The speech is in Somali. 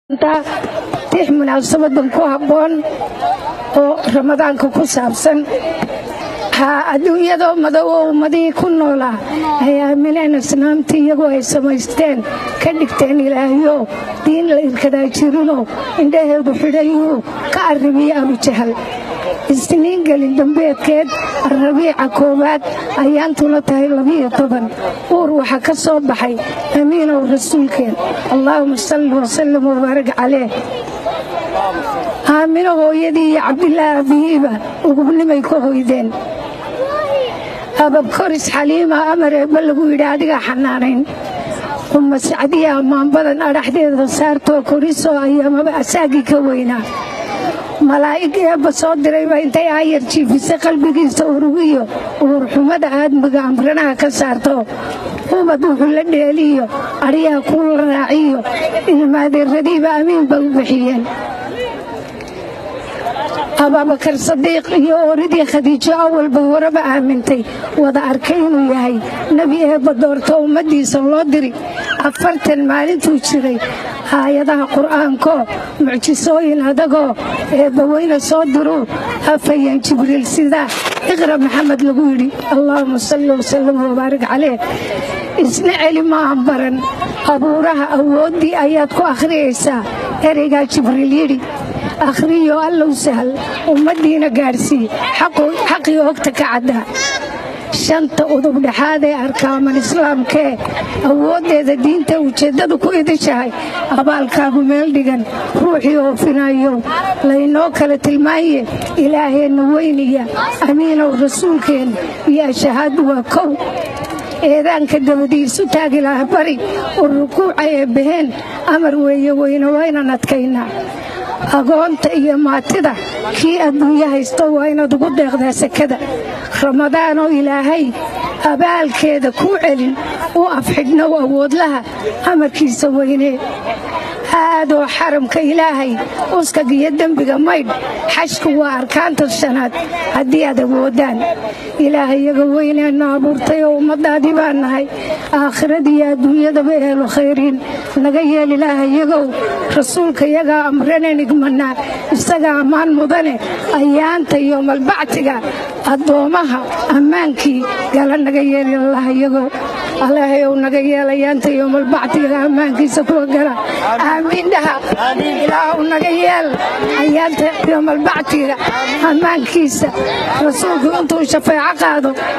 tix munaasabadan ku habboon oo ramadaanka ku saabsan adduunyada madawoo ummadii ku noolaa ay aamineen islaamtii iyagoo ay samaysteen ka dhigteen ilaahyo diin la irkadaa jirinoo indhaheedu xidhayuu ka arrimiye abujahal isniin gelin dambeedkeed rabiica koowaad ayaantuna tahay 12 uur waxa ka soo baxay amiinow rasuulkeen allahumma salli wa sallim wa barik calayh aamino hooyadii iyo cabdilaahi abihiiba ugubnimay ka hoydeen abab koris xaliima amaree ba lagu yidhi adiga xanaanayn umma sacdiya ammaan badan adhaxdeeda saartoo korisoo ayamaba asaagii ka weynaa malaa'ig eebba soo dirayba intay aayar jiifisay qalbigiisa urugiyo uurxumada aadmiga amranaha ka saarto ubad wuxuu la dheeliyo adhiyaha kuula raaciyo ilmaadeeradiiba amiin bay u bixiyeen abubakar sadiiq iyo ooridii khadiijo awalba horeba aamintay wada arkay inuu yahay nebi eebba doorto ummadiisa loo diri 40 maalintuu jiray aayadaha qur'aanko mucjisooyin adagoo eebbaweyne soo diruu afayeen jibriil sidaa iqra maxamed lagu yidhi allahuma salli wasallim wabaarik calayh isna celi maahan baran abuuraha awooddii ayaad ku akhriyaysaa ereygaa jibriil yidhi akhriyo allow sahal ummaddiina gaadhsii xaqii hogta ka caddaa shanta udub dhexaad ee arkaaman islaamkee awooddeeda diinta ujeeddadu ku idishahay abaalkaagu meel dhigan ruuxii oofinayow laynoo kala tilmaanye ilaaheenna weyniya amiinow rasuulkeen iyo ashahaadu waa kow eedaanka dabadiisu taagi laha bari u rukuuca ee baheen amar weeye weyne waynan adkaynaa agoonta iyo maatida kii adduunyo haysto waa inaad ugu deeqdaa sakada ramadaanoo ilaahay abaalkeeda kuu celin u afxidhnow awoodlaha amarkiisa weynee aadoo xaramka ilaahay uskagiyo dembiga maydh xashku waa arkaanta shanaad haddii aad awoodaan ilaahay iyaga weyneenna abuurtay oo ummadaadii baan nahay aakhiradiiyo adduunyadaba eelu khayriin naga yeel ilaahay iyagow rasuulka iyagaa amraneen igmanaa isaga ammaan mudane ayaanta iyo malbactiga addoomaha ammaankii gala naga yeel ilaah iyagow ilaahayow naga yeel ayaanta iyo malbactiga ammaankiisa kuwa gala aamiin dhaha ilaahu naga yeel ayaanta iyo malbactiga ammaankiisa rasuulku intuu shafeeco qaado